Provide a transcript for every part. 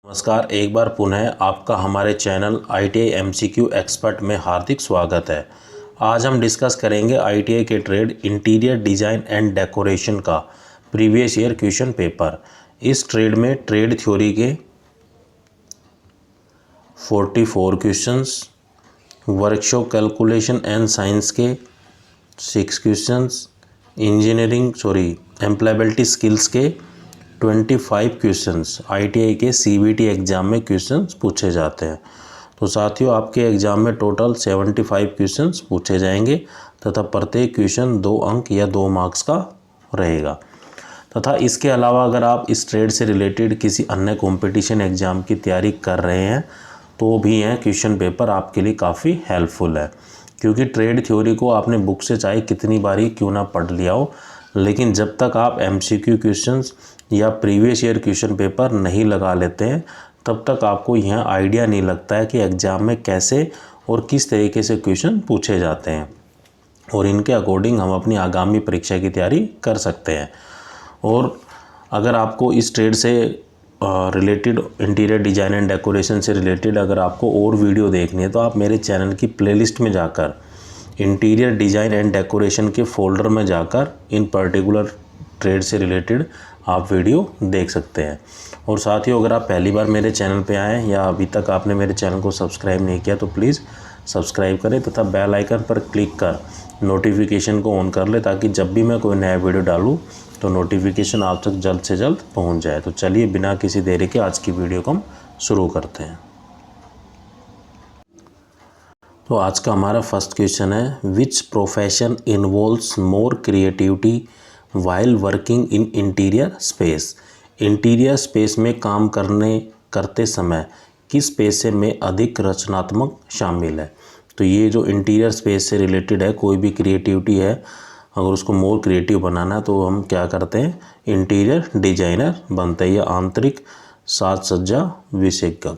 नमस्कार, एक बार पुनः आपका हमारे चैनल ITI MCQ एक्सपर्ट में हार्दिक स्वागत है। आज हम डिस्कस करेंगे ITI के trade interior design and decoration का प्रीवियस ईयर क्वेश्चन पेपर। इस ट्रेड में ट्रेड थ्योरी के 44 questions, workshop calculation and science के 6 क्वेश्चंस, एम्प्लॉयबिलिटी स्किल्स के 25 क्वेश्चंस ITI के CBT एग्ज़ाम में क्वेश्चंस पूछे जाते हैं। तो साथियों, आपके एग्ज़ाम में टोटल 75 क्वेश्चंस पूछे जाएंगे तथा प्रत्येक क्वेश्चन 2 अंक या 2 मार्क्स का रहेगा। तथा इसके अलावा अगर आप इस ट्रेड से रिलेटेड किसी अन्य कंपटीशन एग्ज़ाम की तैयारी कर रहे हैं तो भी यह क्वेश्चन पेपर आपके लिए काफ़ी हेल्पफुल है, क्योंकि ट्रेड थ्योरी को आपने बुक से चाहे कितनी बारी क्यों ना पढ़ लिया हो, लेकिन जब तक आप MCQ क्वेश्चंस या प्रीवियस ईयर क्वेश्चन पेपर नहीं लगा लेते हैं तब तक आपको यह आइडिया नहीं लगता है कि एग्ज़ाम में कैसे और किस तरीके से क्वेश्चन पूछे जाते हैं और इनके अकॉर्डिंग हम अपनी आगामी परीक्षा की तैयारी कर सकते हैं। और अगर आपको इस ट्रेड से related interior design and decoration से रिलेटेड अगर आपको और वीडियो देखनी है तो आप मेरे चैनल की प्लेलिस्ट में जाकर इंटीरियर डिज़ाइन एंड डेकोरेशन के फोल्डर में जाकर इन पर्टिकुलर ट्रेड से रिलेटेड आप वीडियो देख सकते हैं। और साथियों, अगर आप पहली बार मेरे चैनल पे आए हैं या अभी तक आपने मेरे चैनल को सब्सक्राइब नहीं किया तो प्लीज़ सब्सक्राइब करें तथा बेल आइकन पर क्लिक कर नोटिफिकेशन को ऑन कर ले, ताकि जब भी मैं कोई नया वीडियो डालूँ तो नोटिफिकेशन आप तक जल्द से जल्द पहुँच जाए। तो चलिए बिना किसी देरी के आज की वीडियो को हम शुरू करते हैं। तो आज का हमारा फर्स्ट क्वेश्चन है, which profession involves more creativity while working in interior space. Interior space में काम करते समय किस पेशे में अधिक रचनात्मक शामिल है। तो ये जो इंटीरियर स्पेस से रिलेटेड है, कोई भी क्रिएटिविटी है, अगर उसको मोर क्रिएटिव बनाना है तो हम क्या करते हैं, इंटीरियर डिजाइनर बनते हैं या आंतरिक साज सज्जा विशेषज्ञ।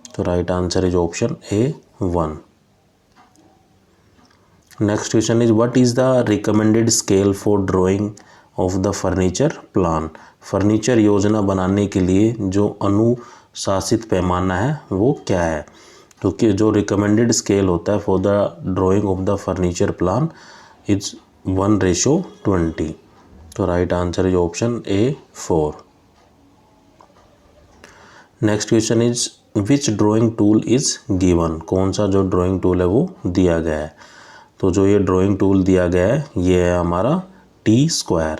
तो right answer is option A1। Next question is, what is the recommended scale for drying of the furniture plan. Furniture योजना बनाने के लिए जो अनुशासित पैमाना है वो क्या है। तो कि जो रिकमेंडेड स्केल होता है for the drying of the furniture plan is 1:20। तो right answer is option A4। Next question is, which drawing tool is given. कौन सा जो ड्राइंग टूल है वो दिया गया है। तो जो ये ड्राइंग टूल दिया गया है ये है हमारा T²।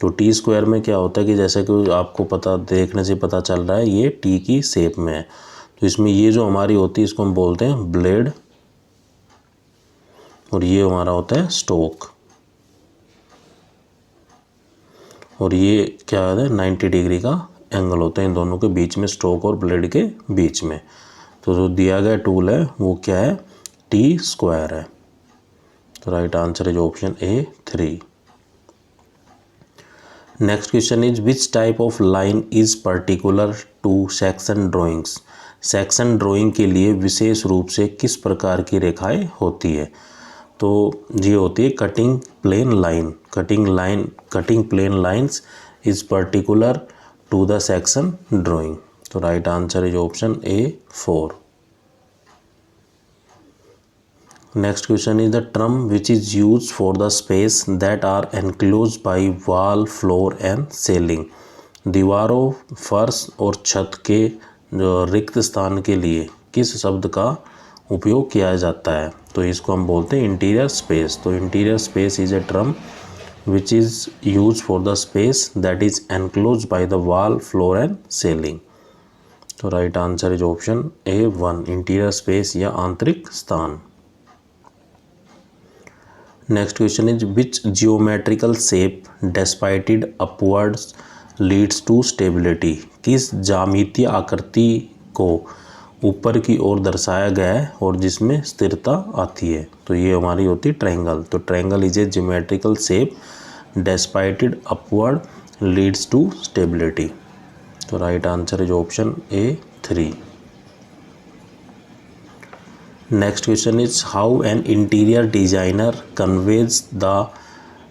तो T² में क्या होता है कि जैसे कि आपको देखने से पता चल रहा है ये T की शेप में है। तो इसमें ये जो हमारी होती है इसको हम बोलते हैं ब्लेड और ये हमारा होता है स्टोक। और ये क्या है, 90 डिग्री का एंगल होता है इन दोनों के बीच में, स्टोक और ब्लेड के बीच में। तो जो दिया गया टूल है वो क्या है, T² है। तो right answer is option A3। Next question is, which type of line is particular to section drawings. Section drawing के लिए विशेष रूप से किस प्रकार की रेखाएं होती है। तो ये होती है cutting plane line. Cutting plane lines is particular to the section drawing. तो right answer is option A4। Next question is, the term which is use for the space that are enclose by wall, floor and ceiling. दीवारों, फर्श और छत के जो रिक्त स्थान के लिए किस शब्द का उपयोग किया जाता है। तो इसको हम बोलते हैं इंटीरियर स्पेस। तो interior space is a term which is use for the space that is enclose by the wall, floor and ceiling. तो right answer is option A1, interior space या आंतरिक स्थान। Next question is, which geometrical shape depicted upwards leads to stability. किस ज्यामितीय आकृति को ऊपर की ओर दर्शाया गया है और जिसमें स्थिरता आती है। तो ये हमारी होती है ट्रायंगल। तो triangle is a geometrical shape depicted upward leads to stability. तो right answer is option A3। Next question is, how an interior designer conveys the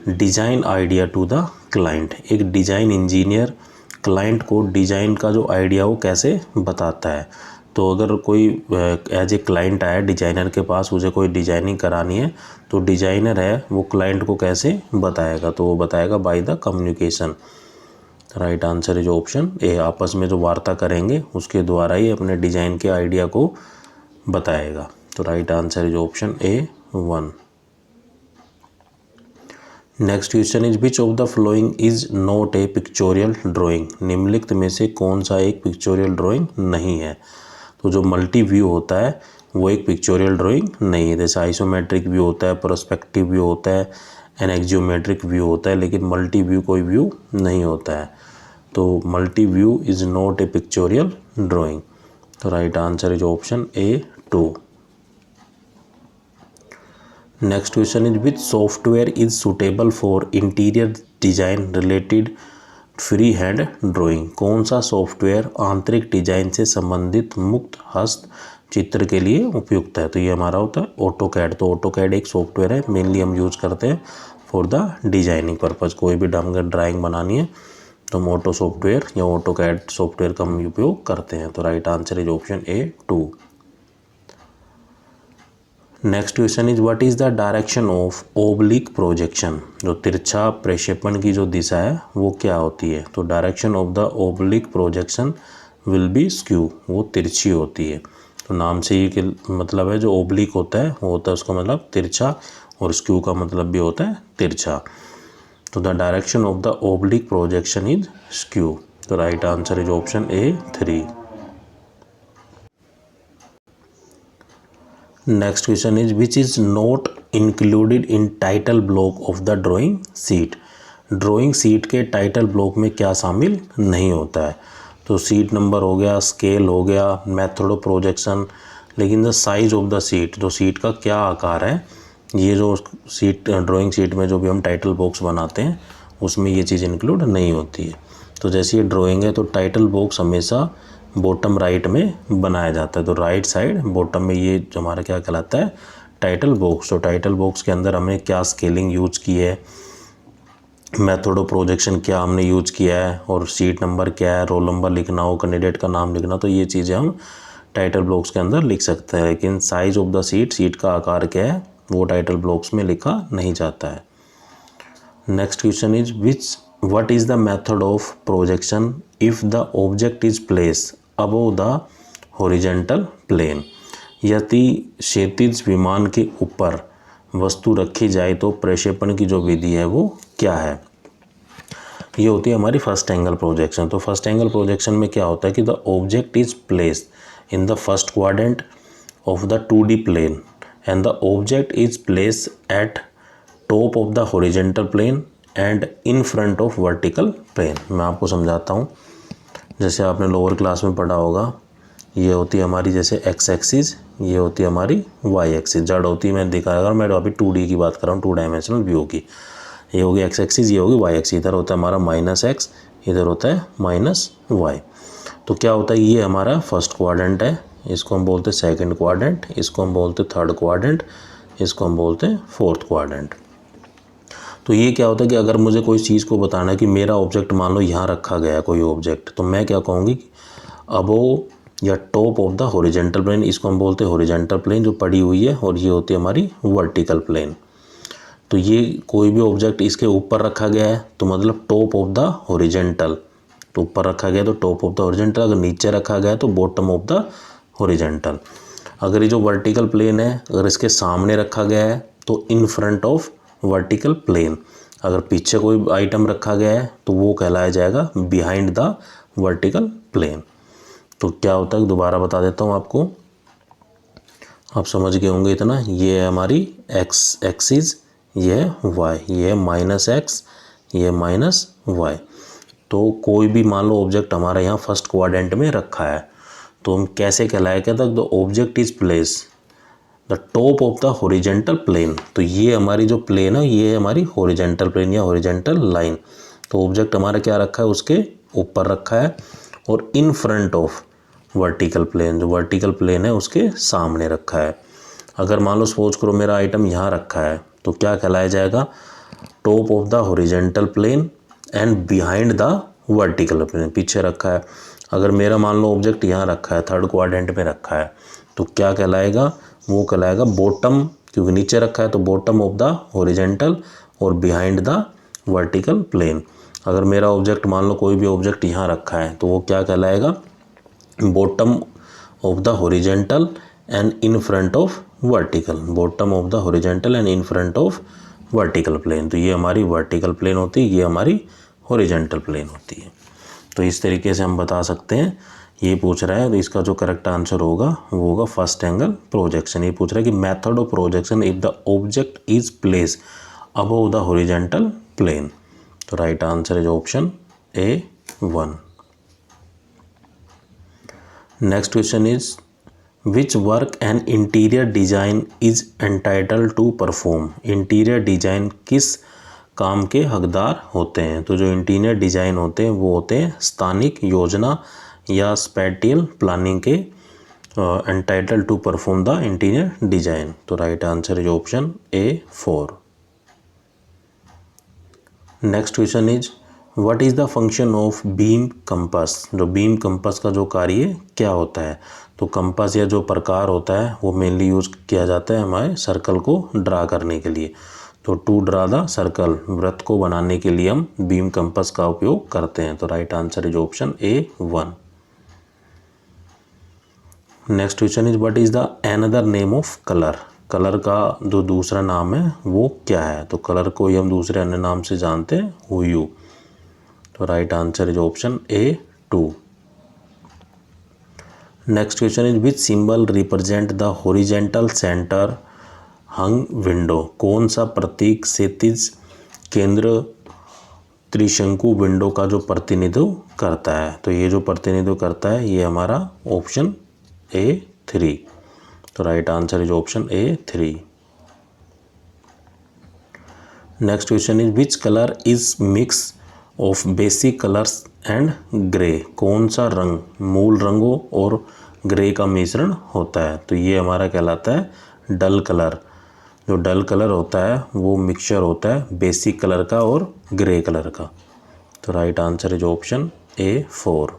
design idea to the client. एक डिज़ाइन इंजीनियर क्लाइंट को design का जो idea वो कैसे बताता है। तो अगर कोई एज ए क्लाइंट आया डिज़ाइनर के पास, उसे कोई डिज़ाइनिंग करानी है, तो डिज़ाइनर है वो क्लाइंट को कैसे बताएगा, तो वो बताएगा by the communication. Right answer is option ए, आपस में जो वार्ता करेंगे उसके द्वारा ही अपने डिज़ाइन के आइडिया को बताएगा। तो right answer is option A 1। Next question is which of the following is not a pictorial drawing. निम्नलिखित में से कौन सा एक पिक्चोरियल ड्राइंग नहीं है। तो जो मल्टी व्यू होता है वो एक पिक्चोरियल ड्राइंग नहीं है। जैसे आइसोमेट्रिक व्यू होता है, पर्सपेक्टिव व्यू होता है, एनेक्जियोमेट्रिक व्यू होता है, लेकिन मल्टी व्यू कोई व्यू नहीं होता है। तो multi view is not a pictorial drawing. तो right answer is option A 2। Next question is which software is suitable for interior design related free hand drawing. कौन सा सॉफ्टवेयर आंतरिक डिजाइन से संबंधित मुक्त हस्त चित्र के लिए उपयुक्त है। तो ये हमारा होता है ऑटोकैड। तो ऑटोकैड एक सॉफ्टवेयर है, मेनली हम यूज़ करते हैं फॉर द डिजाइनिंग पर्पज़। कोई भी ढंग ड्राइंग बनानी है तो हम ऑटो सॉफ्टवेयर या ऑटोकैड सॉफ्टवेयर का हम उपयोग करते हैं। तो right answer is option A 2। Next question is what is the direction of oblique projection. जो तिरछा प्रक्षेपण की जो दिशा है वो क्या होती है। तो direction of the oblique projection will be skew, वो तिरछी होती है। तो नाम से ही मतलब है जो ओब्लिक होता है वो होता है उसका मतलब तिरछा, और स्क्यू का मतलब भी होता है तिरछा। तो the direction of the oblique projection is skew. तो right answer is option A 3। Next question is which is not included in title block of the drawing sheet. Drawing sheet के टाइटल ब्लॉक में क्या शामिल नहीं होता है। तो seat number हो गया, स्केल हो गया, मेथड ऑफ प्रोजेक्शन, लेकिन the size of the seat, जो सीट का क्या आकार है, ये जो सीट ड्राइंग सीट में जो भी हम टाइटल बॉक्स बनाते हैं उसमें ये चीज़ इंक्लूड नहीं होती है। तो जैसे ये ड्राइंग है तो टाइटल बॉक्स हमेशा बॉटम राइट में बनाया जाता है। तो राइट साइड बॉटम में ये जो हमारा क्या कहलाता है टाइटल बॉक्स। तो टाइटल बॉक्स के अंदर हमने क्या स्केलिंग यूज की है, मेथड ऑफ प्रोजेक्शन क्या हमने यूज किया है, और सीट नंबर क्या है, रोल नंबर लिखना हो, कैंडिडेट का नाम लिखना, तो ये चीज़ें हम टाइटल ब्लॉक्स के अंदर लिख सकते हैं। लेकिन size of the seat, seat का आकार क्या है, वो टाइटल ब्लॉक्स में लिखा नहीं जाता है। Next question is what is the method of projection if the object is place above the horizontal plane. यदि क्षैतिज विमान के ऊपर वस्तु रखी जाए तो प्रक्षेपण की जो विधि है वो क्या है। ये होती है हमारी फर्स्ट एंगल प्रोजेक्शन। तो फर्स्ट एंगल प्रोजेक्शन में क्या होता है कि the object is placed in the first quadrant of the 2D plane and the object is placed at top of the horizontal plane and in front of vertical plane. मैं आपको समझाता हूँ। जैसे आपने लोअर क्लास में पढ़ा होगा, ये होती है हमारी जैसे एक्स एक्सिस, ये होती है हमारी वाई एक्सिस। जड़ होती है, मैं दिखाएगा, मैं अभी 2D की बात कर रहा हूँ, 2 डायमेंशनल व्यू की। ये होगी एक्स एक्सिस, ये होगी वाई एक्सिस। इधर होता है हमारा -x, इधर होता है -y। तो क्या होता है, ये हमारा फर्स्ट क्वाड्रेंट है, इसको हम बोलते हैं सेकंड क्वाड्रेंट, इसको हम बोलते हैं थर्ड क्वाड्रेंट, इसको हम बोलते हैं फोर्थ क्वाड्रेंट। तो ये क्या होता है कि अगर मुझे कोई चीज़ को बताना है कि मेरा ऑब्जेक्ट मान लो यहाँ रखा गया है कोई ऑब्जेक्ट, तो मैं क्या कहूँगी कि अबोव या top of the horizontal plane, इसको हम बोलते हैं हॉरिजॉन्टल प्लेन जो पड़ी हुई है, और ये होती है हमारी वर्टिकल प्लेन। तो ये कोई भी ऑब्जेक्ट इसके ऊपर रखा गया है तो मतलब टॉप ऑफ द हॉरिजॉन्टल, तो ऊपर रखा गया तो टॉप ऑफ द हॉरिजॉन्टल, अगर नीचे रखा गया तो बॉटम ऑफ द हॉरिजॉन्टल। अगर ये जो वर्टिकल प्लेन है अगर इसके सामने रखा गया है तो in front of vertical plane, अगर पीछे कोई आइटम रखा गया है तो वो कहलाया जाएगा बिहाइंड द वर्टिकल प्लेन। तो क्या होता है दोबारा बता देता हूँ आपको, आप समझ गए होंगे इतना। ये है हमारी एक्स एक्सिस, ये है वाई, ये है -x, ये -y। तो कोई भी मान लो ऑब्जेक्ट हमारा यहाँ फर्स्ट क्वाड्रेंट में रखा है तो हम कैसे कहलाया कहता है, the object is place the top of the horizontal plane. तो ये हमारी जो प्लेन है ये है हमारी हॉरिजॉन्टल प्लेन या हॉरिजॉन्टल लाइन। तो ऑब्जेक्ट हमारा क्या रखा है, उसके ऊपर रखा है, और in front of vertical plane, जो वर्टिकल प्लेन है उसके सामने रखा है। अगर मान लो सपोज करो मेरा आइटम यहाँ रखा है तो क्या कहलाया जाएगा, top of the horizontal plane and behind the vertical plane, पीछे रखा है। अगर मेरा मान लो ऑब्जेक्ट यहाँ रखा है, थर्ड क्वाड्रेंट में रखा है, तो क्या कहलाएगा, वो कहलाएगा बॉटम, क्योंकि नीचे रखा है तो बॉटम ऑफ द हॉरिजेंटल और बिहाइंड द वर्टिकल प्लेन। अगर मेरा ऑब्जेक्ट मान लो कोई भी ऑब्जेक्ट यहाँ रखा है तो वो क्या कहलाएगा, bottom of the horizontal and in front of vertical, bottom of the horizontal and in front of vertical plane. तो ये हमारी वर्टिकल प्लेन होती है, ये हमारी हॉरिजेंटल प्लेन होती है। तो इस तरीके से हम बता सकते हैं। ये पूछ रहा है तो इसका जो करेक्ट आंसर होगा वो होगा फर्स्ट एंगल प्रोजेक्शन। ये पूछ रहा है कि method of projection if the object is place above the horizontal plane. तो right answer is option A1। Next question is which work an interior design is entitled to perform. Interior design किस काम के हकदार होते हैं। तो जो interior design होते हैं वो होते हैं स्थानिक योजना या स्पैटियल प्लानिंग के entitled to perform the interior design. तो right answer is option A4। Next question is what is the function of beam compass. जो बीम कंपास का जो कार्य क्या होता है। तो कंपास या जो प्रकार होता है वो मेनली यूज़ किया जाता है हमारे सर्कल को ड्रा करने के लिए। तो टू ड्रा द सर्कल, वृत्त को बनाने के लिए हम बीम कंपास का उपयोग करते हैं। तो right answer is option A1। Next question is what is the another name of colour. Colour का जो दूसरा नाम है वो क्या है। तो कलर को ही हम दूसरे अन्य नाम से जानते हैं ह्यू। तो right answer is option A2। Next question is which symbol represent the horizontal centre hung window. कौन सा प्रतीक क्षैतिज केंद्र त्रिशंकु विंडो का जो प्रतिनिधित्व करता है। तो ये जो प्रतिनिधित्व करता है ये हमारा ऑप्शन A3। तो right answer is option A3। Next question is which colour is mix of basic colours and grey. कौन सा रंग मूल रंगों और ग्रे का मिश्रण होता है। तो ये हमारा कहलाता है डल कलर। जो डल कलर होता है वो मिक्सचर होता है बेसिक कलर का और ग्रे कलर का। तो right answer is option A4।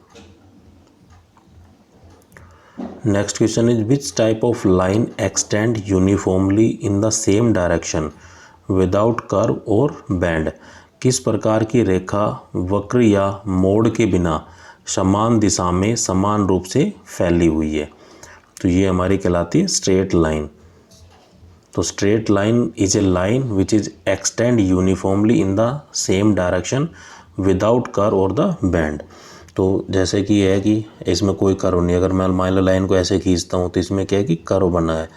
Next question is which type of line extend uniformly in the same direction without curve और बैंड। किस प्रकार की रेखा वक्र या मोड़ के बिना समान दिशा में समान रूप से फैली हुई है। तो ये हमारी कहलाती है स्ट्रेट लाइन। तो straight line is a line which is extend uniformly in the same direction without curve और द बैंड। तो जैसे कि यह है कि इसमें कोई कर्व नहीं, अगर मैं मान लो लाइन को ऐसे खींचता हूँ तो इसमें क्या है कि कर्व बना है।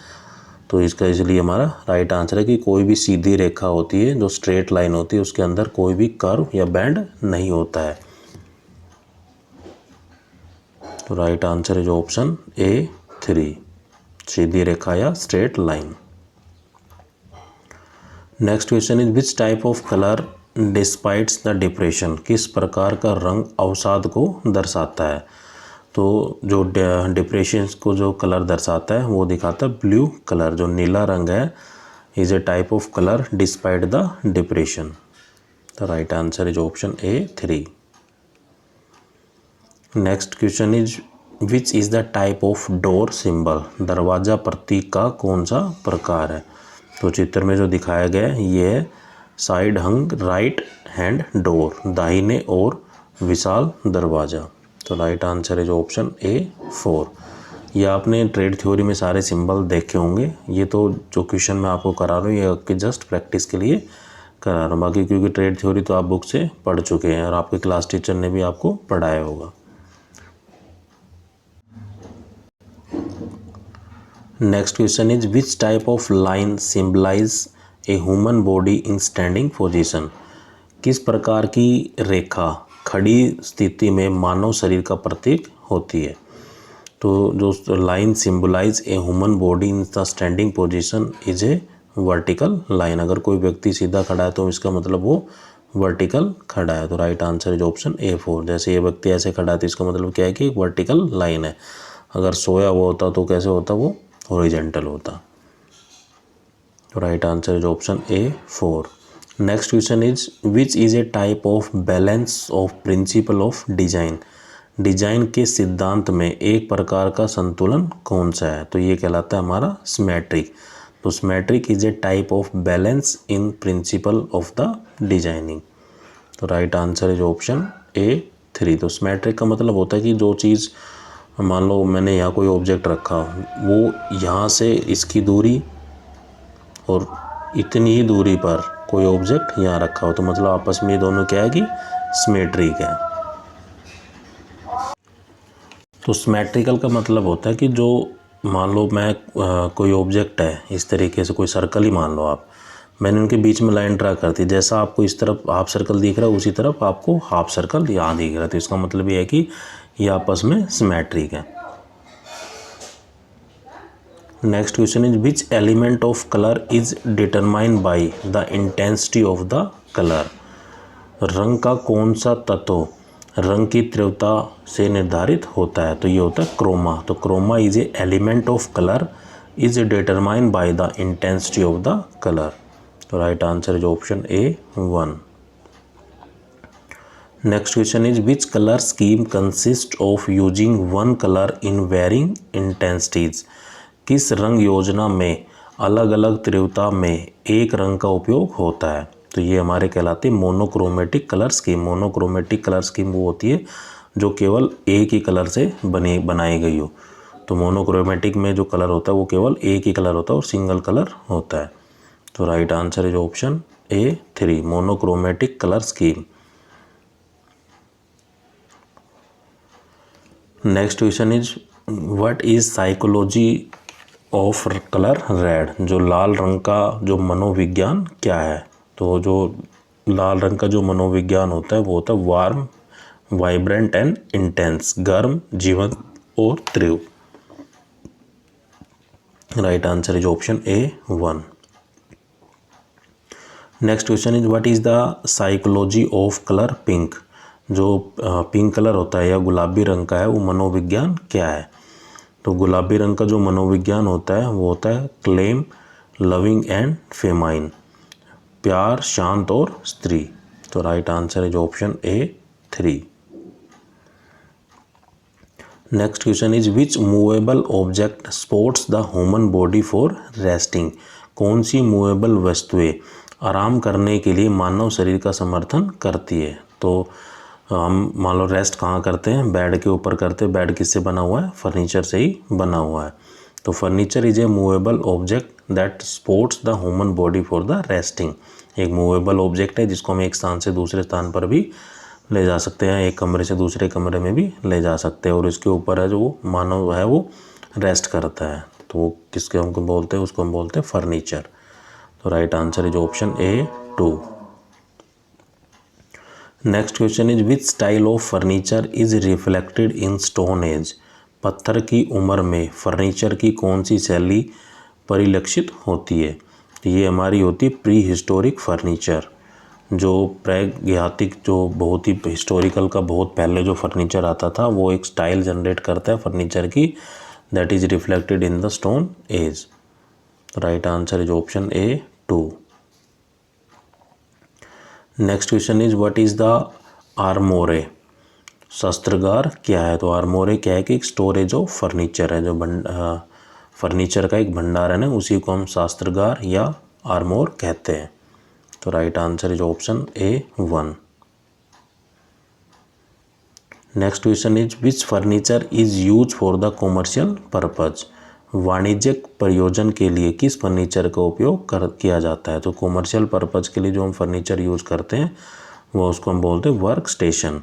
तो इसका इसलिए हमारा राइट आंसर है कि कोई भी सीधी रेखा होती है जो स्ट्रेट लाइन होती है उसके अंदर कोई भी कर्व या बैंड नहीं होता है। तो right answer is option A3, सीधी रेखा या straight line. Next question is which type of colour depicts the depression. किस प्रकार का रंग अवसाद को दर्शाता है। तो जो डिप्रेशन को जो कलर दर्शाता है वो दिखाता है ब्लू कलर। जो नीला रंग है is a type of colour despite the depression. The right answer is option A3। Next question is which is the type of door symbol. दरवाज़ा प्रतीक का कौन सा प्रकार है। तो चित्र में जो दिखाया गया है ये है साइड हंग राइट हैंड डोर, दाहिने और विशाल दरवाज़ा। तो right answer is option A4। ये आपने ट्रेड थ्योरी में सारे सिंबल देखे होंगे। ये तो जो क्वेश्चन मैं आपको करा रहा हूँ ये आपके जस्ट प्रैक्टिस के लिए करा रहा हूँ। बाकी क्योंकि ट्रेड थ्योरी तो आप बुक से पढ़ चुके हैं और आपके क्लास टीचर ने भी आपको पढ़ाया होगा। Next question is which type of line symbolize a human body in standing position. किस प्रकार की रेखा खड़ी स्थिति में मानव शरीर का प्रतीक होती है। तो जो line symbolize a human body in the standing position is a vertical line. अगर कोई व्यक्ति सीधा खड़ा है तो इसका मतलब वो वर्टिकल खड़ा है। तो right answer is option A4। जैसे ये व्यक्ति ऐसे खड़ा है तो इसका मतलब क्या है कि एक वर्टिकल लाइन है। अगर सोया हुआ होता तो कैसे होता, वो हॉरिजॉन्टल होता। तो right answer is option A4। Next question is which is a type of balance of principle of design. Design के सिद्धांत में एक प्रकार का संतुलन कौन सा है? तो ये कहलाता है हमारा सिमेट्रिक। तो symmetric is a type of balance in principle of the designing. तो right answer is option A3। तो सिमेट्रिक का मतलब होता है कि जो चीज़, मान लो मैंने यहाँ कोई ऑब्जेक्ट रखा, वो यहाँ से इसकी दूरी और इतनी ही दूरी पर कोई ऑब्जेक्ट यहाँ रखा हो, तो मतलब आपस में ये दोनों क्या है कि सिमेट्रिक है। तो सिमेट्रिकल का मतलब होता है कि जो, मान लो मैं कोई ऑब्जेक्ट है इस तरीके से, कोई सर्कल ही मान लो आप, मैंने उनके बीच में लाइन ड्रा कर दी, जैसा आपको इस तरफ हाफ सर्कल दिख रहा है उसी तरफ आपको हाफ सर्कल यहाँ दिख रहा है, तो इसका मतलब ये है कि ये आपस में सिमेट्रिक है। Next question is which element of colour is determined by the intensity of the colour. रंग का कौन सा तत्व रंग की तीव्रता से निर्धारित होता है? तो ये होता है क्रोमा। तो chroma is a element of colour is determined by the intensity of the colour. तो right answer is option A1। Next question is which colour scheme consist of using one colour in varying intensities. किस रंग योजना में अलग अलग तीव्रता में एक रंग का उपयोग होता है? तो ये हमारे कहलाते हैं monochromatic colour scheme. Monochromatic colour scheme वो होती है जो केवल एक ही कलर से बनाई गई हो। तो मोनोक्रोमेटिक में जो कलर होता है वो केवल एक ही कलर होता है और सिंगल कलर होता है। तो right answer is option A3 monochromatic colour scheme. Next question is what is psychology of colour red. जो लाल रंग का जो मनोविज्ञान क्या है? तो जो लाल रंग का जो मनोविज्ञान होता है वो होता है वार्म, वाइब्रेंट एंड इंटेंस, गर्म, जीवंत और तीव्र। Right answer is option A1। Next question is what is the psychology of colour pink. जो पिंक कलर होता है या गुलाबी रंग का है वो मनोविज्ञान क्या है? तो गुलाबी रंग का जो मनोविज्ञान होता है वो होता है क्लेम, लविंग एंड फेमाइन, प्यार, शांत और स्त्री। तो right answer is option A3। Next question is which movable object supports the human body for resting. कौन सी मूवेबल वस्तुएं आराम करने के लिए मानव शरीर का समर्थन करती है? तो हम मान लो रेस्ट कहाँ करते हैं? बेड के ऊपर करते हैं। बेड किससे बना हुआ है? फर्नीचर से ही बना हुआ है। तो furniture is a movable object that supports the human body for the resting. एक मूवेबल ऑब्जेक्ट है जिसको हम एक स्थान से दूसरे स्थान पर भी ले जा सकते हैं, एक कमरे से दूसरे कमरे में भी ले जा सकते हैं, और इसके ऊपर है जो मानव है वो रेस्ट करता है। तो वो किसके हमको बोलते हैं? उसको हम बोलते हैं फर्नीचर। तो right answer is option A2। Next question is which style of furniture is reflected in stone age. पत्थर की उम्र में फर्नीचर की कौन सी शैली परिलक्षित होती है? तो ये हमारी होती है प्री हिस्टोरिक फर्नीचर। जो प्रागैतिहासिक, जो बहुत ही हिस्टोरिकल का बहुत पहले जो फर्नीचर आता था वो एक स्टाइल जनरेट करता है फर्नीचर की, that is reflected in the stone age. Right answer is option A2। Next question is what is the armoire. शस्त्रागार क्या है? तो आर्मोरे क्या है कि एक स्टोरेज ऑफ फर्नीचर है, जो फर्नीचर का एक भंडारण है, उसी को हम शस्त्रागार या आर्मोर कहते हैं। तो right answer is option A1। Next question is which furniture is use for the commercial purpose. वाणिज्यिक प्रयोजन के लिए किस फर्नीचर का उपयोग किया जाता है? तो कॉमर्शियल पर्पज के लिए जो हम फर्नीचर यूज करते हैं वो उसको हम बोलते हैं वर्क स्टेशन।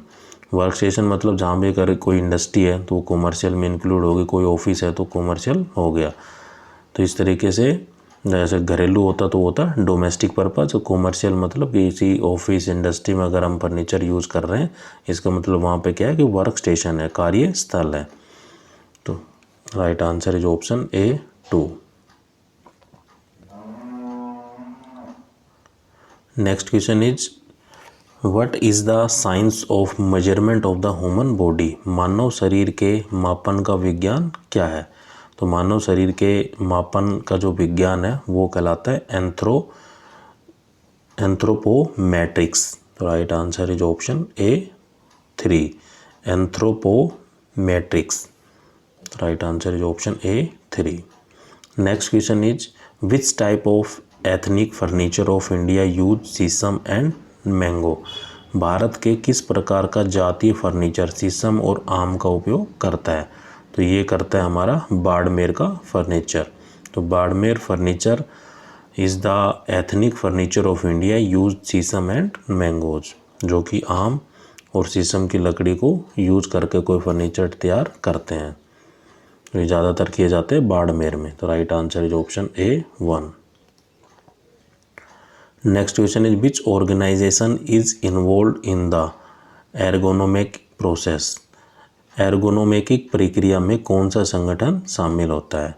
वर्क स्टेशन मतलब जहाँ भी अगर कोई इंडस्ट्री है तो कॉमर्शियल में इंक्लूड होगी, कोई ऑफिस है तो कॉमर्शियल हो गया। तो इस तरीके से जैसे घरेलू होता तो होता डोमेस्टिक पर्पज, कॉमर्शियल मतलब किसी ऑफिस इंडस्ट्री में अगर हम फर्नीचर यूज़ कर रहे हैं, इसका मतलब वहाँ पे क्या है कि वर्क स्टेशन है, कार्यस्थल है। तो right answer is option A2। Next question is what is the science of measurement of the human body. मानव शरीर के मापन का विज्ञान क्या है? तो मानव शरीर के मापन का जो विज्ञान है वो कहलाता है एंथ्रोपोमेट्रिक्स। तो right answer is option A 3, anthropometrics. Right answer is option A 3। Next question is which type of ethnic furniture of India use sheesham and mango. भारत के किस प्रकार का जातीय फर्नीचर शीशम और आम का उपयोग करता है। तो ये करता है हमारा बाड़मेर का फर्नीचर। तो Barmer furniture is the ethnic furniture of India use sheesham and mangoes, जो कि आम और शीशम की लकड़ी को यूज करके कोई फर्नीचर तैयार करते हैं। तो ये ज़्यादातर किए जाते हैं बाड़मेर में। तो right answer is option A 1। Next question is which organization is involve in the ergonomic process. Ergonomic प्रक्रिया में कौन सा संगठन शामिल होता है।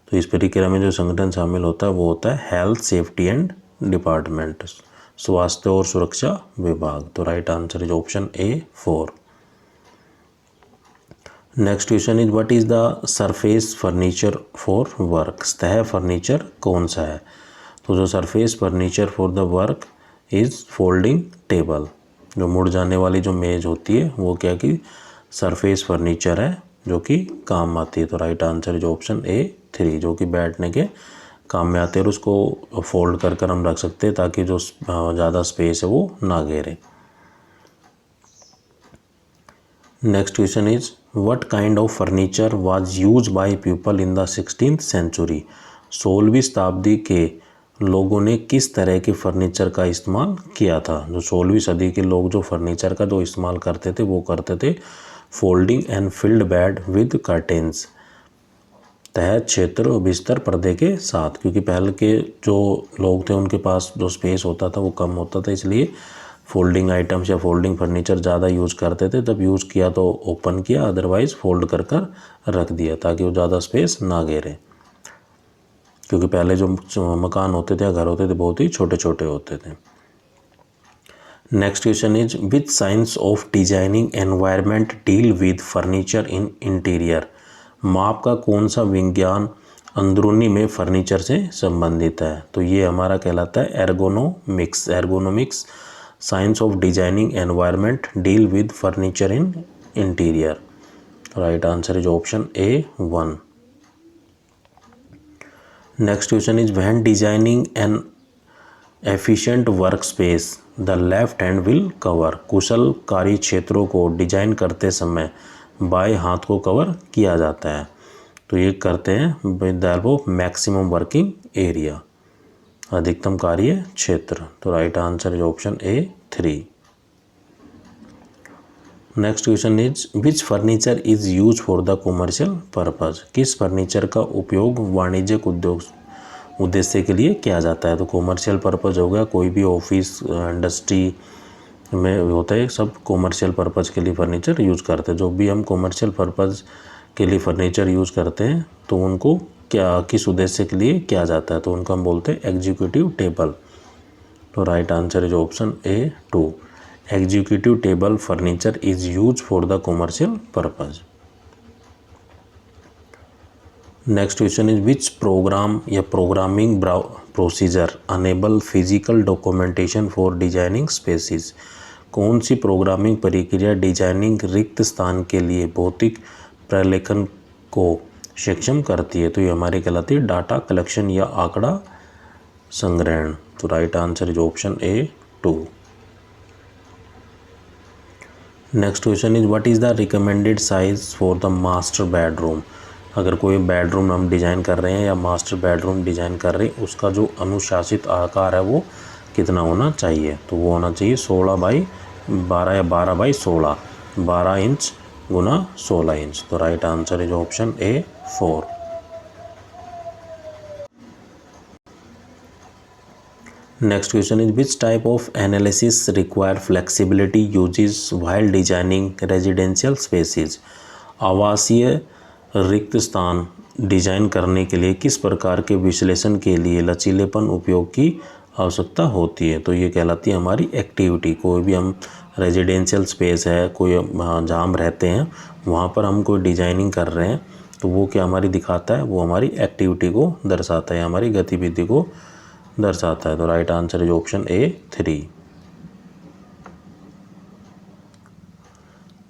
तो इस प्रक्रिया में जो संगठन शामिल होता है वो होता है हेल्थ सेफ्टी एंड डिपार्टमेंट, स्वास्थ्य और सुरक्षा विभाग। तो right answer is option A 4। Next question is what is the surface furniture for work. सतह फर्नीचर कौन सा है। तो जो surface furniture for the work is folding table. जो मुड़ जाने वाली जो मेज होती है वो क्या कि सरफेस फर्नीचर है, जो कि काम आती है। तो right answer is option A 3, जो कि बैठने के काम में आते हैं और उसको फोल्ड कर कर हम रख सकते हैं ताकि जो ज़्यादा स्पेस है वो ना घेरे। Next question is what kind of furniture was use by people in the 16th century. 16वीं शताब्दी के लोगों ने किस तरह के फर्नीचर का इस्तेमाल किया था। जो 16वीं सदी के लोग जो फर्नीचर का जो इस्तेमाल करते थे वो करते थे folding and field bed with curtains, तह क्षेत्र और बिस्तर पर्दे के साथ। क्योंकि पहले के जो लोग थे उनके पास जो स्पेस होता था वो कम होता था, इसलिए फोल्डिंग आइटम्स या फोल्डिंग फर्नीचर ज़्यादा यूज़ करते थे। तब यूज़ किया तो ओपन किया, अदरवाइज़ फोल्ड कर कर रख दिया ताकि वो ज़्यादा स्पेस ना घेरे। क्योंकि पहले जो मकान होते थे या घर होते थे बहुत ही छोटे छोटे होते थे। Next question is which science of designing environment deal with furniture in interior. माप का कौन सा विज्ञान अंदरूनी में फर्नीचर से संबंधित है। तो ये हमारा कहलाता है ergonomics. Ergonomics science of designing environment deal with furniture in interior. Right answer is option A 1। Next question is when designing an efficient work space the left hand will cover. कुशल कार्य क्षेत्रों को डिजाइन करते समय बाएं हाथ को cover किया जाता है। तो ये करते हैं with the help of maximum working area, अधिकतम कार्य क्षेत्र। तो right answer is option A 3। Next question is which furniture is use for the commercial purpose. किस फर्नीचर का उपयोग वाणिज्यिक उद्देश्य के लिए किया जाता है। तो कॉमर्शियल पर्पज हो गया, कोई भी ऑफिस इंडस्ट्री में होता है, सब कॉमर्शियल पर्पज़ के लिए फर्नीचर यूज़ करते हैं। जो भी हम कॉमर्शियल पर्पज़ के लिए फर्नीचर यूज़ करते हैं तो उनको क्या किस उद्देश्य के लिए किया जाता है, तो उनको हम बोलते हैं एग्जीक्यूटिव टेबल। तो right answer is option A 2, executive table furniture is use for the commercial purpose. Next question is which program या programming procedure enable physical documentation for designing spaces. कौन सी प्रोग्रामिंग प्रक्रिया डिजाइनिंग रिक्त स्थान के लिए भौतिक प्रलेखन को सक्षम करती है। तो ये हमारी कहलाती है डाटा कलेक्शन या आंकड़ा संग्रहण। तो right answer is option A 2। Next question is what is the recommended size for the master bedroom. अगर कोई बेडरूम हम डिज़ाइन कर रहे हैं या मास्टर बेडरूम डिज़ाइन कर रहे हैं, उसका जो अनुशासित आकार है वो कितना होना चाहिए। तो वो होना चाहिए 16/12 या 12/16, 12 इंच गुना 16 इंच। तो right answer is option A 4। Next question is which type of analysis require flexibility uses while designing residential spaces. आवासीय रिक्त स्थान डिजाइन करने के लिए किस प्रकार के विश्लेषण के लिए लचीलेपन उपयोग की आवश्यकता होती है। तो ये कहलाती है हमारी एक्टिविटी। कोई भी हम रेजिडेंशियल स्पेस है, कोई जहाँ हम रहते हैं वहाँ पर हम कोई डिजाइनिंग कर रहे हैं तो वो क्या हमारी दिखाता है, वो हमारी एक्टिविटी को दर्शाता है, हमारी गतिविधि को दर्शाता है। तो right answer is option A 3।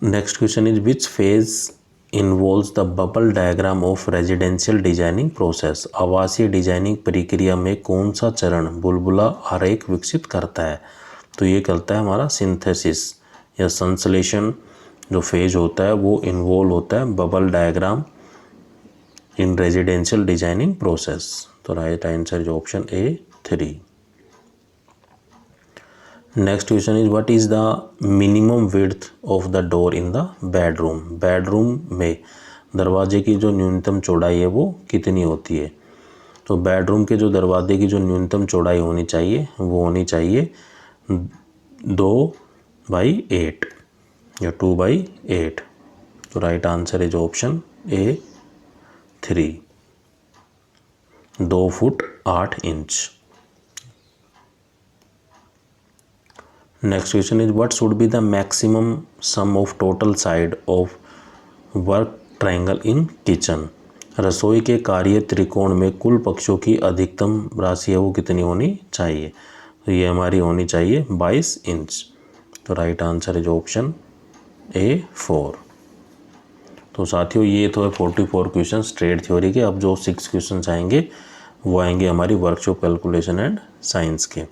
Next question is which phase involves the bubble diagram of residential designing process. आवासीय डिजाइनिंग प्रक्रिया में कौन सा चरण बुलबुला आरेख विकसित करता है? तो ये करता है हमारा सिंथेसिस या संश्लेषण जो फेज होता है वो इन्वॉल्व होता है bubble diagram in residential designing process. तो right answer is option A 3। Next question is what is the minimum width of the door in the bedroom. Bedroom में दरवाजे की जो न्यूनतम चौड़ाई है वो कितनी होती है? तो बेडरूम के जो दरवाजे की जो न्यूनतम चौड़ाई होनी चाहिए वो होनी चाहिए 2/8 या 2/8। तो right answer is option A 3, 2 foot 8 inch. Next question is what should be the maximum some of total side of work triangle in kitchen. रसोई के कार्य त्रिकोण में कुल पक्षों की अधिकतम राशि है वो कितनी होनी चाहिए? तो ये हमारी होनी चाहिए 22 इंच। तो right answer is option A 4। तो साथियों ये तो है 44 क्वेश्चन स्ट्रेट थ्योरी के। अब जो 6 क्वेश्चन आएंगे वो आएंगे हमारी वर्कशॉप कैलकुलेशन एंड साइंस के।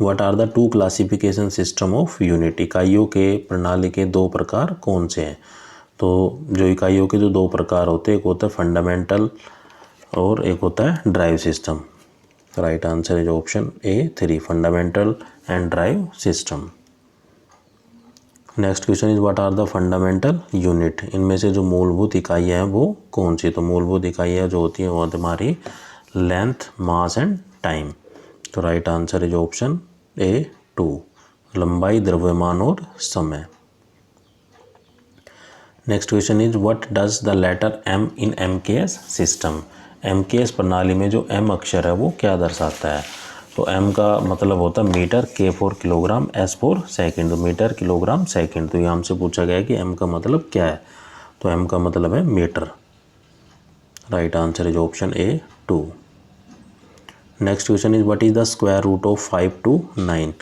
What are the 2 classification system of unit. इकाइयों के प्रणाली के 2 प्रकार कौन से हैं? तो जो इकाइयों के जो 2 प्रकार होते हैं एक होता है फंडामेंटल और एक होता है drive system. Right answer is option A 3, fundamental and drive system. Next question is what are the fundamental unit. इनमें से जो मूलभूत इकाइयाँ हैं वो कौन सी? तो मूलभूत इकाइयाँ जो होती हैं वो हमारी लेंथ, मास एंड टाइम। तो right answer is option A 2, लंबाई, द्रव्यमान और समय। Next question is what does the letter M in MKS system. MKS प्रणाली में जो एम अक्षर है वो क्या दर्शाता है? तो एम का मतलब होता है मीटर, के for kilogram, S for second. तो मीटर, किलोग्राम, सेकंड। तो यहाँ हमसे पूछा गया है कि एम का मतलब क्या है? तो एम का मतलब है metre. Right answer is option A 2। Next question is what is the square root of 5 to 9।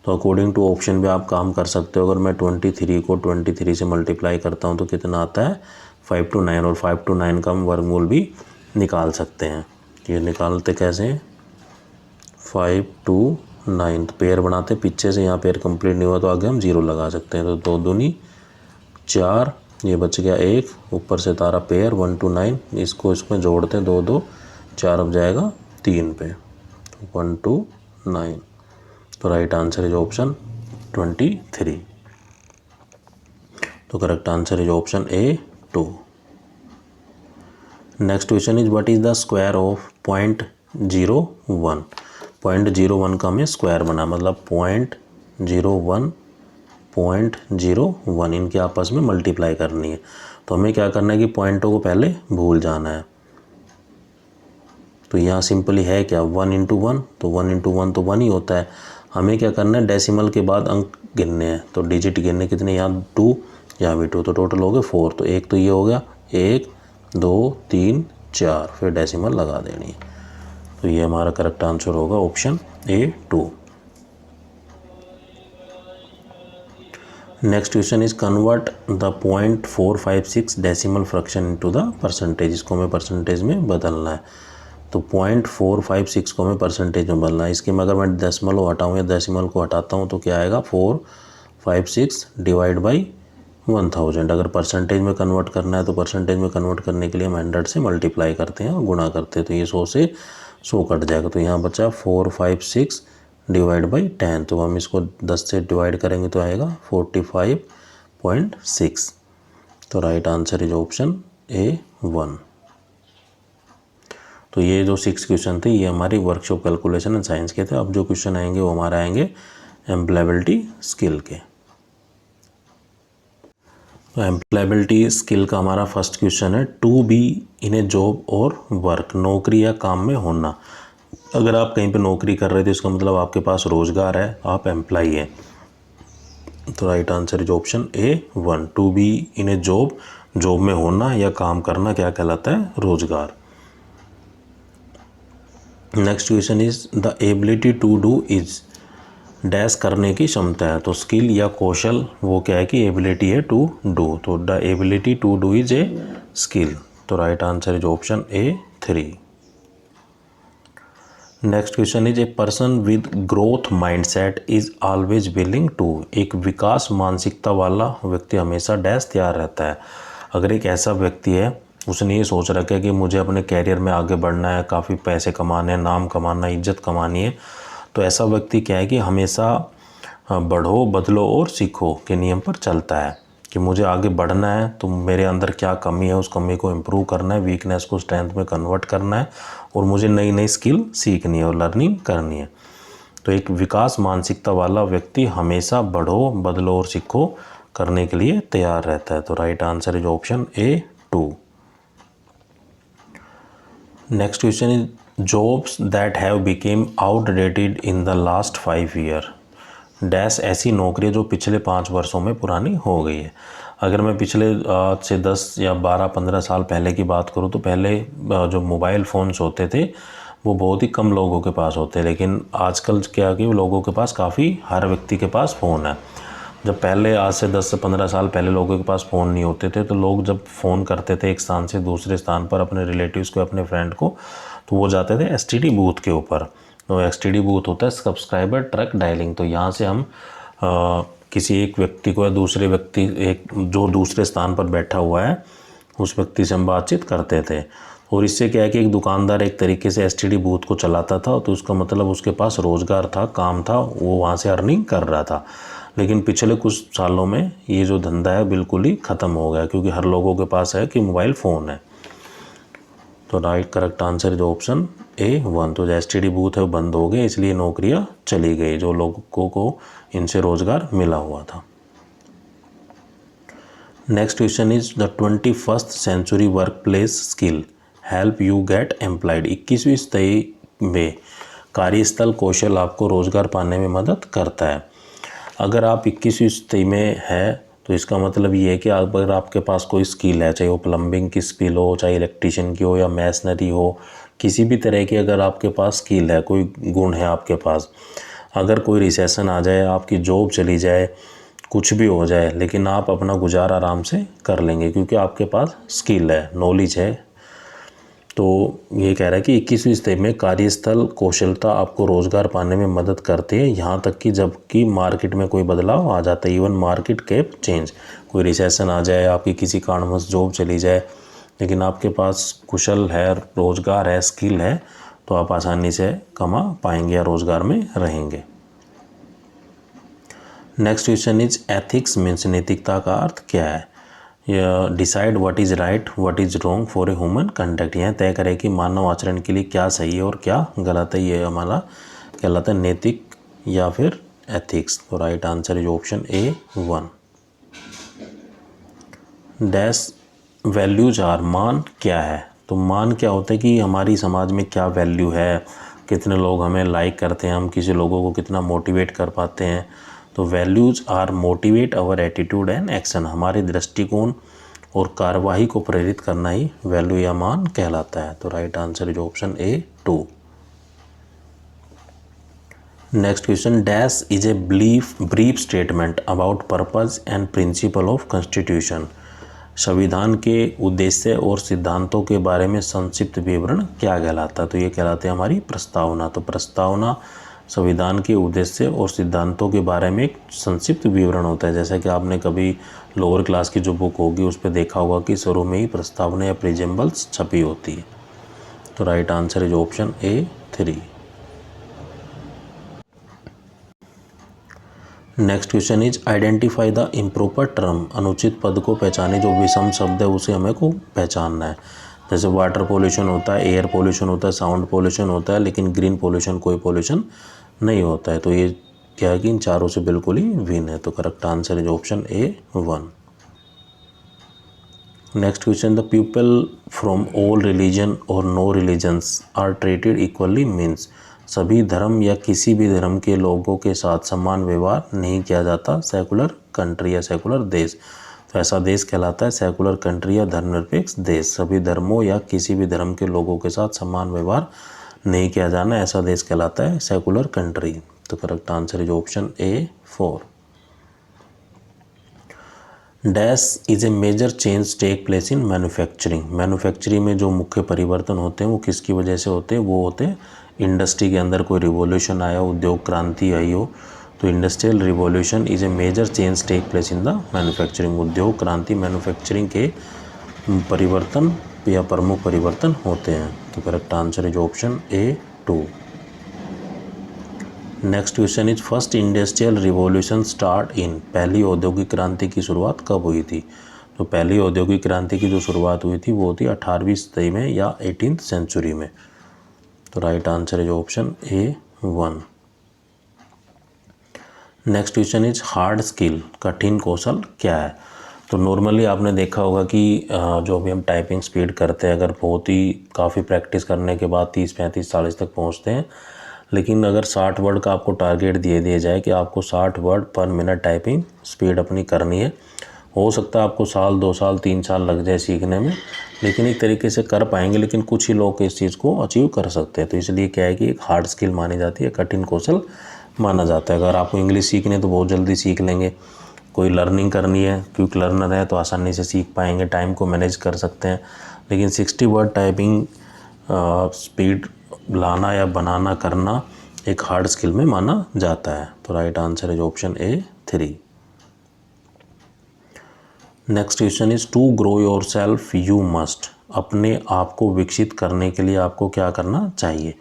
तो अकॉर्डिंग टू ऑप्शन में आप काम कर सकते हो। अगर मैं 23 को 23 से मल्टीप्लाई करता हूँ तो कितना आता है? 5 to 9। और 5 to 9 का हम वर्गमूल भी निकाल सकते हैं। ये निकालते कैसे हैं? 5 to 9 तो पेयर बनाते, पीछे से यहाँ पेयर कंप्लीट नहीं हुआ तो आगे हम 0 लगा सकते हैं। तो 2 दूनी 4, ये बच गया 1, ऊपर से तारा पेयर 1 to 9, इसको इसमें जोड़ते हैं 2 2 4, अब जाएगा 3 पे। 1 to 9। तो राइट आंसर इज ऑप्शन 23। तो correct answer is option A 2। Next question is what is the square of 0.01। 0.01 का हमें स्क्वायर बना, मतलब 0.01 0.01 इनके आपस में मल्टीप्लाई करनी है। तो हमें क्या करना है कि पॉइंटों को पहले भूल जाना है। तो यहाँ सिंपली है क्या? 1 into 1, तो 1 into 1 तो 1 ही होता है। हमें क्या करना है? डेसिमल के बाद अंक गिनने हैं। तो डिजिट गिनने कितने? यहाँ 2, यहाँ भी 2, तो टोटल हो गए 4। तो एक तो ये हो गया, 1 2 3 4, फिर डेसिमल लगा देनी है। तो ये हमारा करेक्ट आंसर होगा option A 2। Next question is convert the 0.456 decimal fraction into the percentage. इसको हमें परसेंटेज में बदलना है। तो 0.456 को हमें परसेंटेज में बदलना है। इसके में अगर मैं डेसिमल हटाऊँ या डेसिमल को हटाता हूँ तो क्या आएगा? 456 डिवाइड बाई 1000। अगर परसेंटेज में कन्वर्ट करना है तो परसेंटेज में कन्वर्ट करने के लिए हम 100 से मल्टीप्लाई करते हैं और गुणा करते हैं। तो ये 100 से 100 कट जाएगा। तो यहाँ बचा 456 डिवाइड बाई 10। तो हम इसको 10 से डिवाइड करेंगे तो आएगा 45.6। तो right answer is option A 1। तो ये जो 6 क्वेश्चन थे ये हमारी वर्कशॉप कैलकुलेशन एंड साइंस के थे। अब जो क्वेश्चन आएंगे वो हमारे आएंगे एम्प्लॉयबिलिटी स्किल के। तो एम्प्लॉयबिलिटी स्किल का हमारा फर्स्ट क्वेश्चन है to be in a job और वर्क। नौकरी या काम में होना। अगर आप कहीं पे नौकरी कर रहे थे इसका मतलब आपके पास रोजगार है, आप एम्प्लॉय हैं। तो right answer is option A 1। To be in a job, job में होना या काम करना क्या कहलाता है? रोजगार। Next question is the ability to do is dash करने की क्षमता है, तो स्किल या कौशल वो क्या है कि एबिलिटी है टू डू, तो the ability to do is a skill, तो right answer is option A 3। Next question is a person with growth mindset is always willing to, एक विकास मानसिकता वाला व्यक्ति हमेशा डैश तैयार रहता है। अगर एक ऐसा व्यक्ति है उसने ये सोच रखा है कि मुझे अपने कैरियर में आगे बढ़ना है, काफ़ी पैसे कमाने हैं, नाम कमाना, इज्जत कमानी है, तो ऐसा व्यक्ति क्या है कि हमेशा बढ़ो, बदलो और सीखो के नियम पर चलता है कि मुझे आगे बढ़ना है तो मेरे अंदर क्या कमी है उस कमी को इम्प्रूव करना है, वीकनेस को स्ट्रेंथ में कन्वर्ट करना है और मुझे नई नई स्किल सीखनी है और लर्निंग करनी है। तो एक विकास मानसिकता वाला व्यक्ति हमेशा बढ़ो, बदलो और सीखो करने के लिए तैयार रहता है, तो right answer is option A 2। Next question is jobs that have became outdated in the last 5 year dash, ऐसी नौकरी जो पिछले 5 वर्षों में पुरानी हो गई है। अगर मैं पिछले से 10 या 12-15 साल पहले की बात करूँ तो पहले जो मोबाइल फ़ोन्स होते थे वो बहुत ही कम लोगों के पास होते, लेकिन आजकल क्या कि लोगों के पास काफ़ी, हर व्यक्ति के पास फ़ोन है। जब पहले आज से 10 से 15 साल पहले लोगों के पास फ़ोन नहीं होते थे तो लोग जब फ़ोन करते थे एक स्थान से दूसरे स्थान पर अपने रिलेटिव्स को, अपने फ्रेंड को, तो वो जाते थे एसटीडी बूथ के ऊपर। तो एसटीडी बूथ होता है सब्सक्राइबर ट्रक डायलिंग, तो यहाँ से हम किसी एक व्यक्ति को या दूसरे व्यक्ति, एक जो दूसरे स्थान पर बैठा हुआ है उस व्यक्ति से हम बातचीत करते थे। और इससे क्या है कि एक दुकानदार एक तरीके से एसटीडी बूथ को चलाता था, तो उसका मतलब उसके पास रोज़गार था, काम था, वो वहाँ से अर्निंग कर रहा था। लेकिन पिछले कुछ सालों में ये जो धंधा है बिल्कुल ही ख़त्म हो गया क्योंकि हर लोगों के पास है कि मोबाइल फ़ोन है, तो right correct answer is option A 1। तो जो एसटीडी बूथ है वो बंद हो गए, इसलिए नौकरियां चली गई जो लोगों को इनसे रोज़गार मिला हुआ था। Next question is the 21st century work place skill help you get employed, 21वीं सदी में कार्यस्थल कौशल आपको रोज़गार पाने में मदद करता है। अगर आप 21वीं सदी में है तो इसका मतलब ये है कि अगर आपके पास कोई स्किल है, चाहे वो प्लम्बिंग की स्किल हो, चाहे इलेक्ट्रिशियन की हो या मैसनरी हो, किसी भी तरह की अगर आपके पास स्किल है, कोई गुण है आपके पास, अगर कोई रिसेशन आ जाए, आपकी जॉब चली जाए, कुछ भी हो जाए, लेकिन आप अपना गुजारा आराम से कर लेंगे क्योंकि आपके पास स्किल है, नॉलेज है। तो ये कह रहा है कि 21वीं सदी में कार्यस्थल कौशलता आपको रोज़गार पाने में मदद करती है, यहाँ तक कि जबकि मार्केट में कोई बदलाव आ जाता है, इवन मार्केट कैप चेंज, कोई रिसेशन आ जाए, आपकी किसी कारणवश जॉब चली जाए, लेकिन आपके पास कुशल है, रोज़गार है, स्किल है, तो आप आसानी से कमा पाएंगे या रोज़गार में रहेंगे। Next question is ethics means, नैतिकता का अर्थ क्या है। Decide what is right what is wrong for a human conduct, यह तय करे कि मानव आचरण के लिए क्या सही है और क्या गलत है, ये हमारा कहलाता है नैतिक या फिर एथिक्स, तो right answer is option A 1। Dash values are, मान क्या है, तो मान क्या होता है कि हमारी समाज में क्या वैल्यू है, कितने लोग हमें लाइक करते हैं, हम किसी लोगों को कितना मोटिवेट कर पाते हैं। तो values are motivate our attitude and action, हमारे दृष्टिकोण और कार्यवाही को प्रेरित करना ही वैल्यू या मान कहलाता है, तो right answer is option A 2। Next question, dash is a brief statement about purpose and principle of constitution, संविधान के उद्देश्य और सिद्धांतों के बारे में संक्षिप्त विवरण क्या कहलाता है, तो ये कहलाते हैं हमारी प्रस्तावना। तो प्रस्तावना संविधान के उद्देश्य और सिद्धांतों के बारे में एक संक्षिप्त विवरण होता है, जैसा कि आपने कभी लोअर क्लास की जो बुक होगी उस पर देखा होगा कि शुरू में ही प्रस्तावना या प्रीजेम्बल्स छपी होती है, तो right answer is option A 3। Next question is identify the improper term, अनुचित पद को पहचाने, जो विषम शब्द है उसे हमें को पहचानना है। जैसे वाटर पोल्यूशन होता है, एयर पोल्यूशन होता है, साउंड पोल्यूशन होता है, लेकिन ग्रीन पोल्यूशन कोई पोल्यूशन नहीं होता है, तो ये क्या है कि इन चारों से बिल्कुल ही भिन्न है, तो correct answer is option A 1। Next question, the people from all religion और no religions are treated equally means, सभी धर्म या किसी भी धर्म के लोगों के साथ समान व्यवहार नहीं किया जाता सेकुलर कंट्री या सेकुलर देश, तो ऐसा देश कहलाता है सेकुलर कंट्री या धर्मनिरपेक्ष देश। सभी धर्मों या किसी भी धर्म के लोगों के साथ समान व्यवहार नहीं किया जाना, ऐसा देश कहलाता है सेकुलर कंट्री। तो correct answer is option A 4। Dash is a major change take place in manufacturing. Manufacturing में जो मुख्य परिवर्तन होते हैं वो किसकी वजह से होते हैं? वो होते हैं इंडस्ट्री के अंदर कोई रिवॉल्यूशन आया, उद्योग क्रांति आई हो। तो industrial revolution is a major change take place in the manufacturing. उद्योग क्रांति मैन्युफैक्चरिंग के परिवर्तन या प्रमुख परिवर्तन होते हैं। तो correct answer is option A 2। Next question is first industrial revolution start in. पहली औद्योगिक क्रांति की शुरुआत कब हुई थी? तो पहली औद्योगिक क्रांति की जो शुरुआत हुई थी वो थी 18वीं सदी में या 18th सेंचुरी में। तो right answer is option A 1। Next question is hard skill, कठिन कौशल क्या है? तो नॉर्मली आपने देखा होगा कि जो भी हम टाइपिंग स्पीड करते हैं, अगर बहुत ही काफ़ी प्रैक्टिस करने के बाद 30, 35, 40 तक पहुंचते हैं, लेकिन अगर 60 वर्ड का आपको टारगेट दिया जाए कि आपको 60 वर्ड पर मिनट टाइपिंग स्पीड अपनी करनी है, हो सकता है आपको साल, 2 साल, 3 साल लग जाए सीखने में, लेकिन एक तरीके से कर पाएंगे। लेकिन कुछ ही लोग इस चीज़ को अचीव कर सकते हैं। तो इसलिए क्या है कि एक हार्ड स्किल मानी जाती है, कठिन कौशल माना जाता है। अगर आपको इंग्लिश सीखनी है तो बहुत जल्दी सीख लेंगे, कोई लर्निंग करनी है, क्विक लर्नर है तो आसानी से सीख पाएंगे, टाइम को मैनेज कर सकते हैं। लेकिन 60 वर्ड टाइपिंग स्पीड लाना या बनाना करना एक हार्ड स्किल में माना जाता है। तो right answer is option A 3। Next question is to grow yourself you must. अपने आप को विकसित करने के लिए आपको क्या करना चाहिए?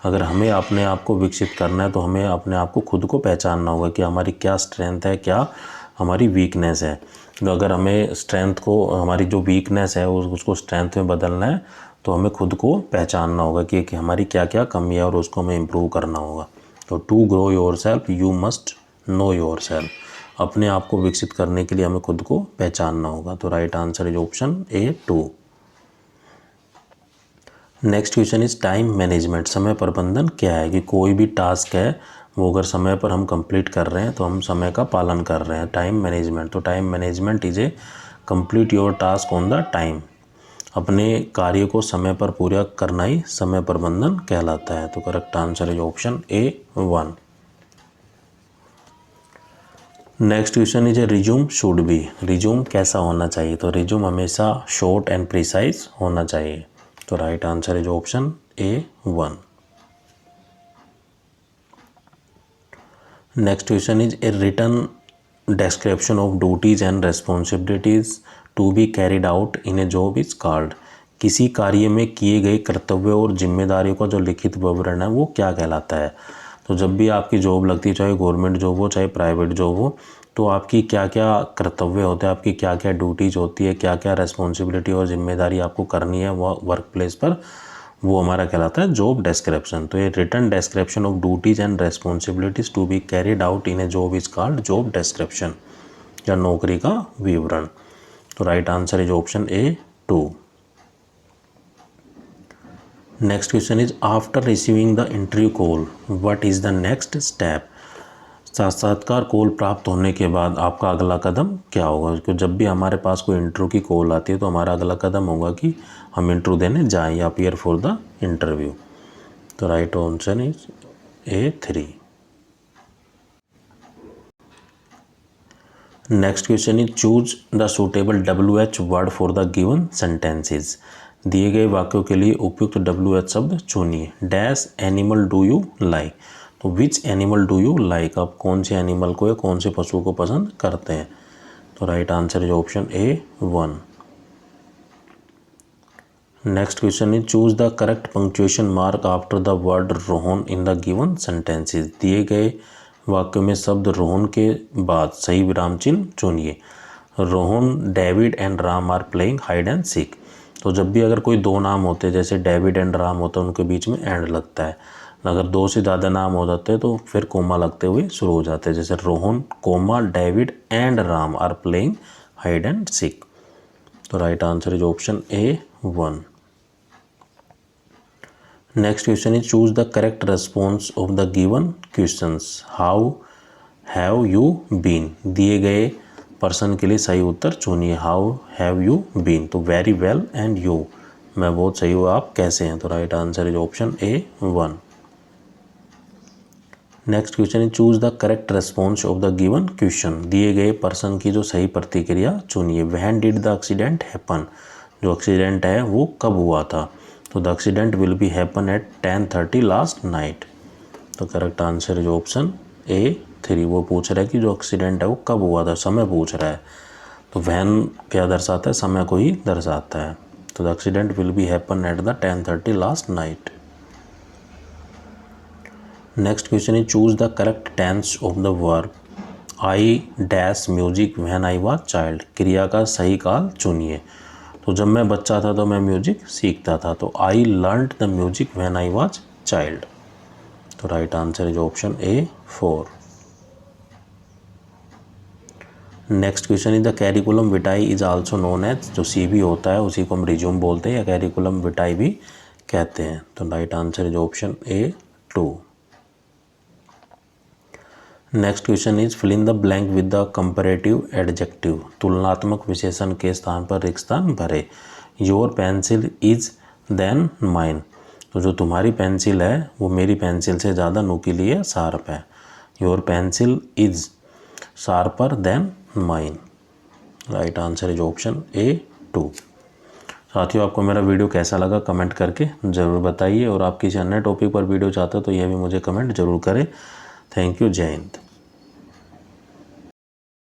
अगर हमें अपने आप को विकसित करना है तो हमें अपने आप को खुद को पहचानना होगा कि हमारी क्या स्ट्रेंथ है, क्या हमारी वीकनेस है। तो अगर हमें स्ट्रेंथ को, हमारी जो वीकनेस है उसको स्ट्रेंथ में बदलना है तो हमें खुद को पहचानना होगा कि हमारी क्या क्या कमी है और उसको हमें इम्प्रूव करना होगा। तो to grow yourself you must know yourself. अपने आप को विकसित करने के लिए हमें खुद को पहचानना होगा। तो right answer is option A 2। Next question is time management. समय प्रबंधन क्या है? कि कोई भी टास्क है वो अगर समय पर हम कंप्लीट कर रहे हैं तो हम समय का पालन कर रहे हैं, टाइम मैनेजमेंट। तो time management is a complete your task on the time. अपने कार्य को समय पर पूरा करना ही समय प्रबंधन कहलाता है। तो correct answer is option A 1। Next question is A resume should be. Resume कैसा होना चाहिए? तो रिज्यूम हमेशा शॉर्ट एंड प्रिसाइज होना चाहिए। तो right answer is option A 1। Next question is a written description of duties and responsibilities to be carried out in a job is called. किसी कार्य में किए गए कर्तव्यों और जिम्मेदारियों का जो लिखित विवरण है वो क्या कहलाता है? तो जब भी आपकी जॉब लगती है, चाहे गवर्नमेंट जॉब हो चाहे प्राइवेट जॉब हो, तो आपकी क्या क्या कर्तव्य होते हैं, आपकी क्या क्या ड्यूटीज़ होती है, क्या क्या रेस्पॉन्सिबिलिटी और जिम्मेदारी आपको करनी है वो वर्क प्लेस पर, वो हमारा कहलाता है जॉब डिस्क्रिप्शन। तो ये written description of duties and responsibilities to be carried out in a job is called job description, या नौकरी का विवरण। तो right answer is option A 2। Next question is after receiving the interview call what is the next step. साक्षात्कार call प्राप्त होने के बाद आपका अगला कदम क्या होगा? क्योंकि जब भी हमारे पास कोई इंटरव्यू की कॉल आती है तो हमारा अगला कदम होगा कि हम इंटरव्यू देने जाएं या अपीयर फॉर द इंटरव्यू। तो right answer is A 3। Next question is choose the suitable WH word for the given sentences. दिए गए वाक्यों के लिए उपयुक्त WH शब्द चुनिए। Dash animal do you like. तो which animal do you like, आप कौन से एनिमल को या कौन से पशु को पसंद करते हैं? तो right answer is option A 1। Next question is choose the correct punctuation mark after the word Rohan in the given sentences. दिए गए वाक्य में शब्द रोहन के बाद सही विराम चिन्ह चुनिए। Rohan, David and Ram are playing hide and seek. तो जब भी अगर कोई दो नाम होते हैं, जैसे डेविड एंड राम होता है, उनके बीच में एंड लगता है। अगर दो से ज़्यादा नाम हो जाते हैं तो फिर कोमा लगते हुए शुरू हो जाते हैं, जैसे Rohan, comma, David and Ram are playing hide and seek. तो right answer is option A 1। Next question is choose the correct response of the given questions. How have you been. दिए गए पर्सन के लिए सही उत्तर चुनिए। How have you been. तो very well and you मैं बहुत सही हूँ, आप कैसे हैं? तो right answer is option A 1। Next question is choose the correct response of the given question. दिए गए पर्सन की जो सही प्रतिक्रिया चुनिए। When did the accident happen? जो एक्सीडेंट है वो कब हुआ था? तो the accident will be happen at 10:30 last night. तो correct answer is option A 3। वो पूछ रहा है कि जो एक्सीडेंट है वो कब हुआ था, समय पूछ रहा है। तो वैन क्या दर्शाता है? समय को ही दर्शाता है। तो the accident will be happen at the 10:30 last night. Next question is choose the correct tense of the verb I dash music when I was child. क्रिया का सही काल चुनिए। तो जब मैं बच्चा था तो मैं म्यूजिक सीखता था। तो I learned the music when I was child. तो right answer is option A 4। Next question is the curriculum Vitai is also known as. जो सीबी होता है उसी को हम रिज्यूम बोलते हैं या कैरिकुलम विटाई भी कहते हैं। तो right answer is option A 2। Next question is fill in the blank with the comparative adjective. तुलनात्मक विशेषण के स्थान पर रिक्त स्थान भरे। Your pencil is than mine. तो जो तुम्हारी पेंसिल है वो मेरी पेंसिल से ज़्यादा नुकीली है, शार्प है। Your pencil is sharper then mine. Right answer is option A 2। साथियों, आपको मेरा वीडियो कैसा लगा कमेंट करके ज़रूर बताइए, और आप किसी अन्य टॉपिक पर वीडियो चाहते हो तो यह भी मुझे कमेंट जरूर करें। Thank you. जय हिंद।